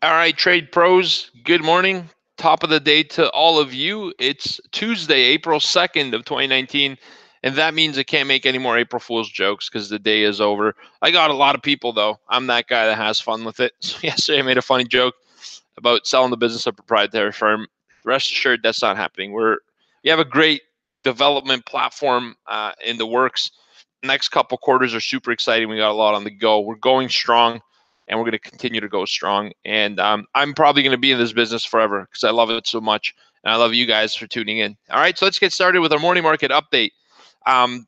All right, trade pros, good morning. Top of the day to all of you. It's Tuesday, April 2nd of 2019, and that means I can't make any more April Fool's jokes because the day is over. I got a lot of people, though. I'm that guy that has fun with it. So yesterday I made a funny joke about selling the business of a proprietary firm. Rest assured, that's not happening. We have a great development platform in the works. Next couple quarters are super exciting. We got a lot on the go. We're going strong, and we're going to continue to go strong. And I'm probably going to be in this business forever because I love it so much, and I love you guys for tuning in. All right, so let's get started with our morning market update. Um,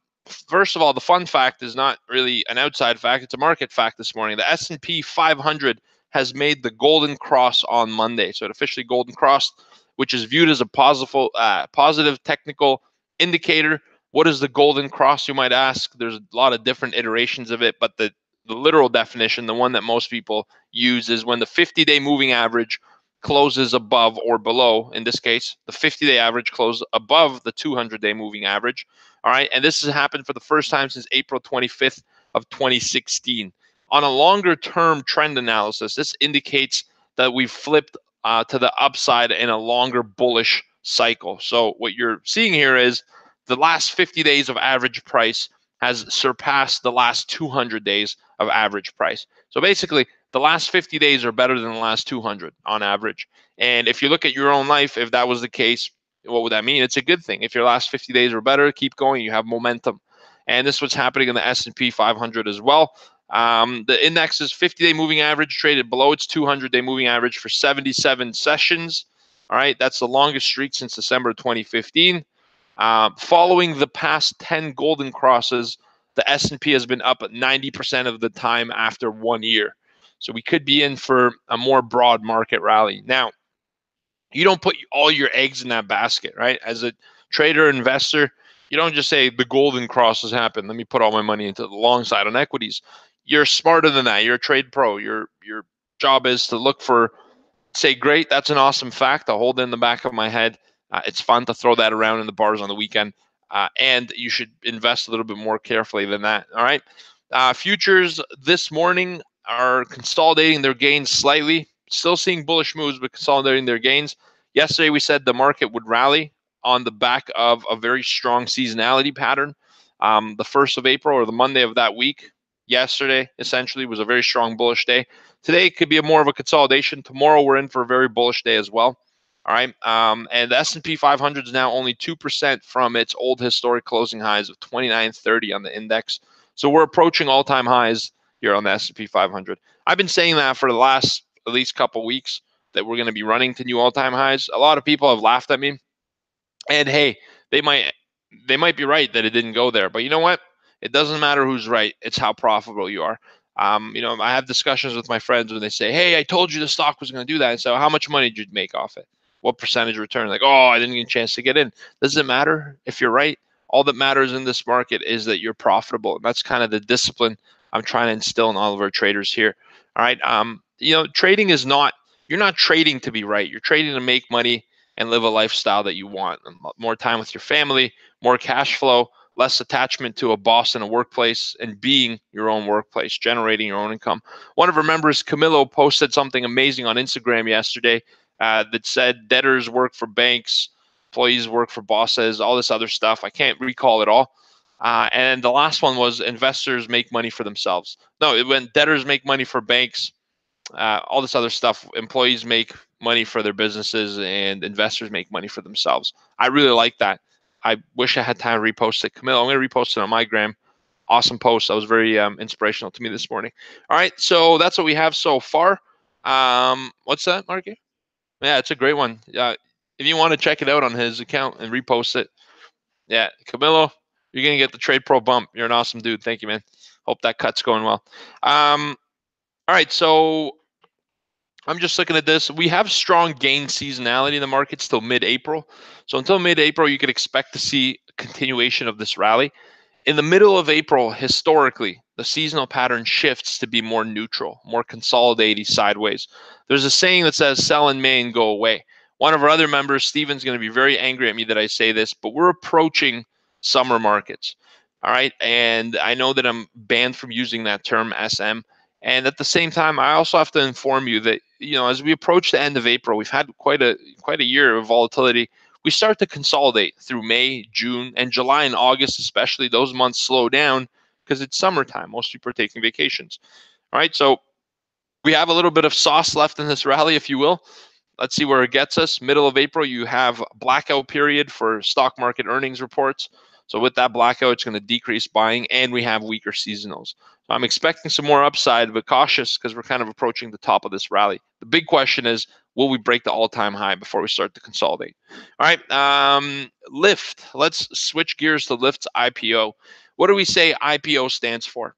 First of all, the fun fact is not really an outside fact; it's a market fact this morning. The S&P 500 has made the golden cross on Monday, so it officially golden crossed, which is viewed as a positive technical indicator. What is the golden cross, you might ask? There's a lot of different iterations of it, but the literal definition, the one that most people use, is when the 50-day moving average closes above or below. In this case, the 50-day average closed above the 200-day moving average. All right, and this has happened for the first time since April 25th of 2016. On a longer-term trend analysis, this indicates that we've flipped to the upside in a longer bullish cycle. So what you're seeing here is the last 50 days of average price has surpassed the last 200 days of average price. So basically, the last 50 days are better than the last 200 on average. And if you look at your own life, if that was the case, what would that mean? It's a good thing. If your last 50 days were better, keep going. You have momentum. And this was happening in the S&P 500 as well. The index's 50-day moving average traded below its 200-day moving average for 77 sessions. All right, that's the longest streak since December 2015. Following the past 10 golden crosses, the S&P has been up 90% of the time after 1 year. So we could be in for a more broad market rally. Now, you don't put all your eggs in that basket, right? As a trader, investor, you don't just say the golden cross has happened. Let me put all my money into the long side on equities. You're smarter than that. You're a trade pro. Your job is to look for, say, great, that's an awesome fact. I'll hold it in the back of my head. It's fun to throw that around in the bars on the weekend. And you should invest a little bit more carefully than that. All right. Futures this morning are consolidating their gains slightly. Still seeing bullish moves, but consolidating their gains. Yesterday, we said the market would rally on the back of a very strong seasonality pattern. The 1st of April, or the Monday of that week, yesterday, essentially, was a very strong bullish day. Today could be more of a consolidation. Tomorrow, we're in for a very bullish day as well. All right. And the S&P 500 is now only 2% from its old historic closing highs of 2930 on the index. So we're approaching all-time highs here on the S&P 500. I've been saying that for the last at least couple weeks, that we're going to be running to new all-time highs. A lot of people have laughed at me. And hey, they might be right that it didn't go there. But you know what? It doesn't matter who's right. It's how profitable you are. I have discussions with my friends when they say, hey, I told you the stock was going to do that. And so how much money did you make off it? What percentage return? Like, oh, I didn't get a chance to get in. Doesn't matter if you're right. All that matters in this market is that you're profitable. And that's kind of the discipline I'm trying to instill in all of our traders here. All right. Trading is not, you're not trading to be right. You're trading to make money and live a lifestyle that you want. More time with your family, more cash flow, less attachment to a boss in a workplace, and being your own workplace, generating your own income. One of our members, Camilo, posted something amazing on Instagram yesterday that said debtors work for banks, employees work for bosses, all this other stuff. I can't recall it all. And the last one was investors make money for themselves. No, it went debtors make money for banks, all this other stuff. Employees make money for their businesses, and investors make money for themselves. I really like that. I wish I had time to repost it. Camille, I'm going to repost it on my gram. Awesome post. That was very inspirational to me this morning. All right, so that's what we have so far. What's that, Marky? Yeah, it's a great one. If you want to check it out on his account and repost it, yeah, Camilo, you're going to get the Trade Pro bump. You're an awesome dude. Thank you, man. Hope that cut's going well. All right, so I'm just looking at this. We have strong gain seasonality in the markets till mid-April. So until mid-April, you could expect to see a continuation of this rally. In the middle of April, historically, the seasonal pattern shifts to be more neutral, more consolidating sideways. There's a saying that says, sell in May and go away. One of our other members, Steven's going to be very angry at me that I say this, but we're approaching summer markets. All right. And I know that I'm banned from using that term, SM. And at the same time, I also have to inform you that as we approach the end of April, we've had quite a year of volatility. We start to consolidate through May, June, and July and August, especially. Those months slow down because it's summertime. Most people are taking vacations. All right, so we have a little bit of sauce left in this rally, if you will. Let's see where it gets us. Middle of April, you have blackout period for stock market earnings reports. So with that blackout, it's going to decrease buying, and we have weaker seasonals. So I'm expecting some more upside, but cautious because we're kind of approaching the top of this rally. The big question is, will we break the all-time high before we start to consolidate? All right, Lyft. Let's switch gears to Lyft's IPO. What do we say IPO stands for?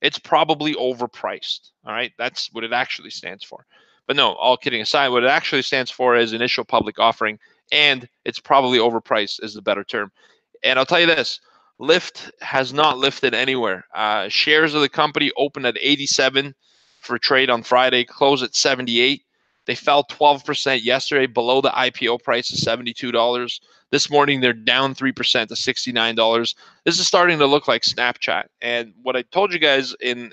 It's probably overpriced. All right, that's what it actually stands for. But no, all kidding aside, what it actually stands for is initial public offering, and it's probably overpriced is the better term. And I'll tell you this, Lyft has not lifted anywhere. Shares of the company opened at 87 for trade on Friday, closed at 78. They fell 12% yesterday, below the IPO price of $72. This morning, they're down 3% to $69. This is starting to look like Snapchat. And what I told you guys in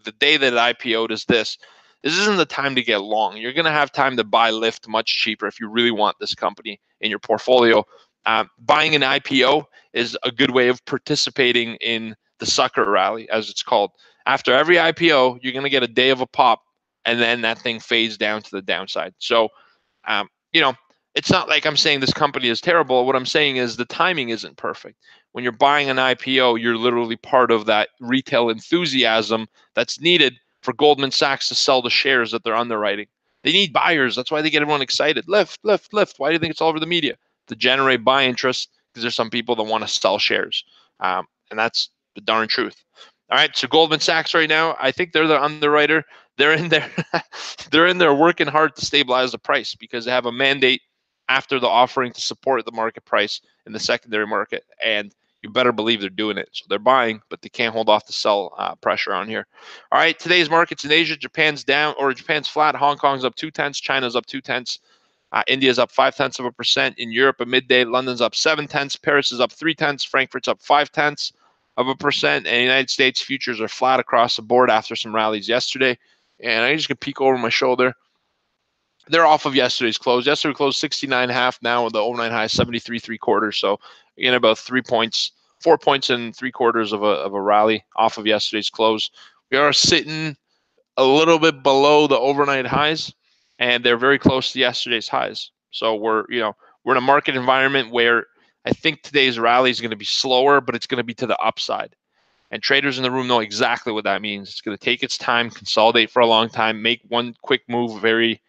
the day that it IPO'd is this isn't the time to get long. You're going to have time to buy Lyft much cheaper if you really want this company in your portfolio. Buying an IPO is a good way of participating in the sucker rally, as it's called. After every IPO, you're going to get a day of a pop, and then that thing fades down to the downside. So, it's not like I'm saying this company is terrible. What I'm saying is the timing isn't perfect. When you're buying an IPO, you're literally part of that retail enthusiasm that's needed for Goldman Sachs to sell the shares that they're underwriting. They need buyers. That's why they get everyone excited. Lyft, Lyft, Lyft. Why do you think it's all over the media? To generate buy interest, because there's some people that want to sell shares. And that's the darn truth. All right, so Goldman Sachs right now, I think they're the underwriter. They're in there, they're in there working hard to stabilize the price because they have a mandate after the offering to support the market price in the secondary market. And you better believe they're doing it. So they're buying, but they can't hold off the sell pressure on here. All right, today's markets in Asia, Japan's down, or Japan's flat. Hong Kong's up 0.2, China's up 0.2. India's up 0.5%. In Europe, at midday, London's up 0.7. Paris is up 0.3. Frankfurt's up 0.5%. And the United States futures are flat across the board after some rallies yesterday. And I just can peek over my shoulder. They're off of yesterday's close. Yesterday we closed 69.5. Now the overnight high 73.75. So again, about 3 points, 4 points and 3/4 of a rally off of yesterday's close. We are sitting a little bit below the overnight highs, and they're very close to yesterday's highs. So we're in a market environment where I think today's rally is going to be slower, but it's going to be to the upside. And traders in the room know exactly what that means. It's going to take its time, consolidate for a long time, make one quick move very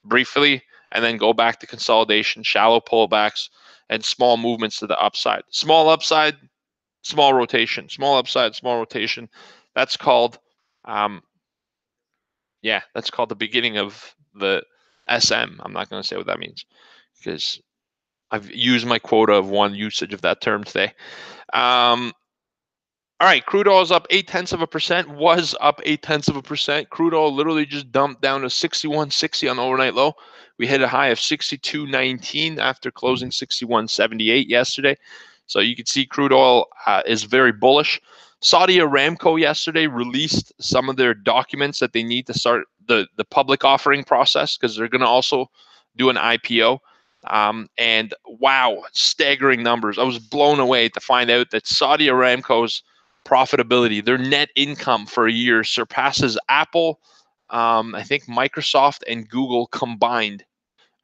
briefly, and then go back to consolidation, shallow pullbacks, and small movements to the upside. Small upside, small rotation. Small upside, small rotation. That's called that's called the beginning of the SM. I'm not going to say what that means because I've used my quota of one usage of that term today. All right, crude oil is up 0.8%, was up 0.8%. Crude oil literally just dumped down to 61.60 on the overnight low. We hit a high of 62.19 after closing 61.78 yesterday. So you can see crude oil is very bullish. Saudi Aramco yesterday released some of their documents that they need to start the public offering process because they're going to also do an IPO. And wow, staggering numbers. I was blown away to find out that Saudi Aramco's profitability, their net income for a year surpasses Apple, I think Microsoft and Google combined.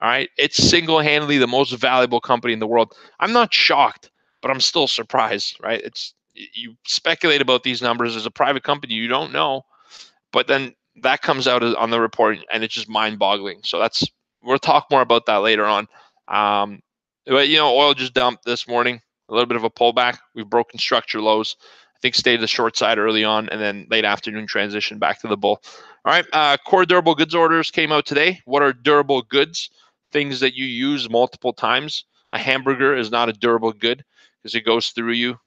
All right, it's single-handedly the most valuable company in the world. I'm not shocked, but I'm still surprised, right? You speculate about these numbers as a private company, you don't know, but then that comes out on the report, and it's just mind-boggling. So we'll talk more about that later on. But oil just dumped this morning, a little bit of a pullback. We've broken structure lows. I think stayed to the short side early on, and then late afternoon transition back to the bull. All right, core durable goods orders came out today. What are durable goods? Things that you use multiple times. A hamburger is not a durable good because it goes through you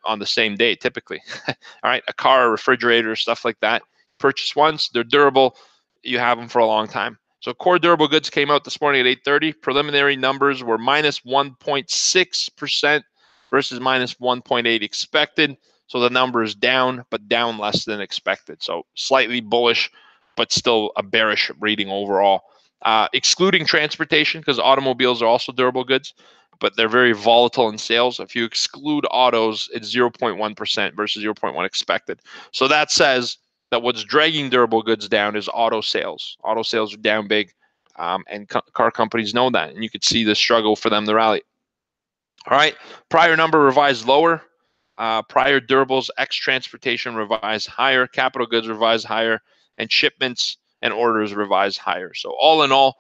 on the same day, typically. All right, a car, a refrigerator, stuff like that. Purchase once, they're durable. You have them for a long time. So core durable goods came out this morning at 8:30. Preliminary numbers were minus 1.6% versus minus 1.8 expected. So the number is down, but down less than expected. So slightly bullish but still a bearish reading overall. Excluding transportation, because automobiles are also durable goods, but they're very volatile in sales. If you exclude autos, it's 0.1% versus 0.1 expected. So that says that what's dragging durable goods down is auto sales. Auto sales are down big, and car companies know that, and you could see the struggle for them to rally. All right, prior number revised lower. Prior durables ex transportation revised higher, capital goods revised higher, and shipments and orders revised higher. So all in all,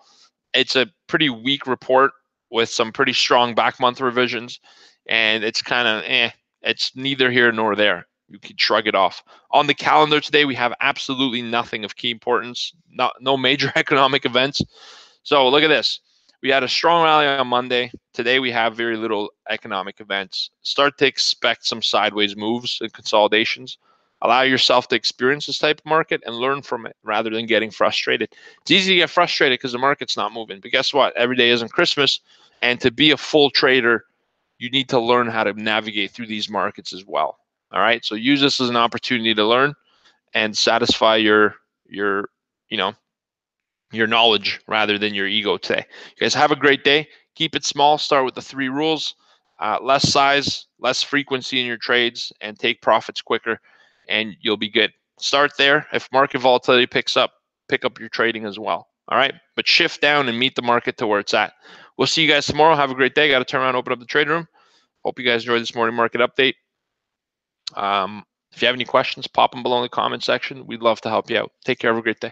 it's a pretty weak report with some pretty strong back month revisions, and it's kind of it's neither here nor there. You can shrug it off. On the calendar today, we have absolutely nothing of key importance, no major economic events. So look at this. We had a strong rally on Monday. Today we have very little economic events. Start to expect some sideways moves and consolidations. Allow yourself to experience this type of market and learn from it rather than getting frustrated. It's easy to get frustrated because the market's not moving. But guess what? Every day isn't Christmas. And to be a full trader, you need to learn how to navigate through these markets as well. All right. So use this as an opportunity to learn and satisfy your knowledge rather than your ego today. You guys have a great day. Keep it small. Start with the 3 rules. Less size, less frequency in your trades, and take profits quicker, and you'll be good. Start there. If market volatility picks up, pick up your trading as well. All right? But shift down and meet the market to where it's at. We'll see you guys tomorrow. Have a great day. Got to turn around and open up the trade room. Hope you guys enjoyed this morning market update. If you have any questions, pop them below in the comment section. We'd love to help you out. Take care. Have a great day.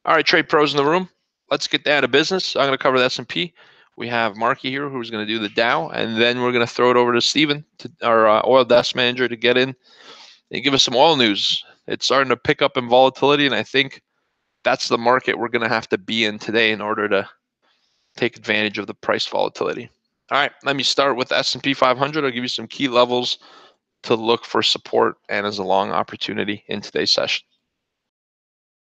All right, trade pros in the room. Let's get down to business. I'm going to cover the S&P. We have Marky here who's going to do the Dow, and then we're going to throw it over to Steven, our oil desk manager, to get in and give us some oil news. It's starting to pick up in volatility, and I think that's the market we're going to have to be in today in order to take advantage of the price volatility. All right, let me start with the S&P 500. I'll give you some key levels to look for support and as a long opportunity in today's session.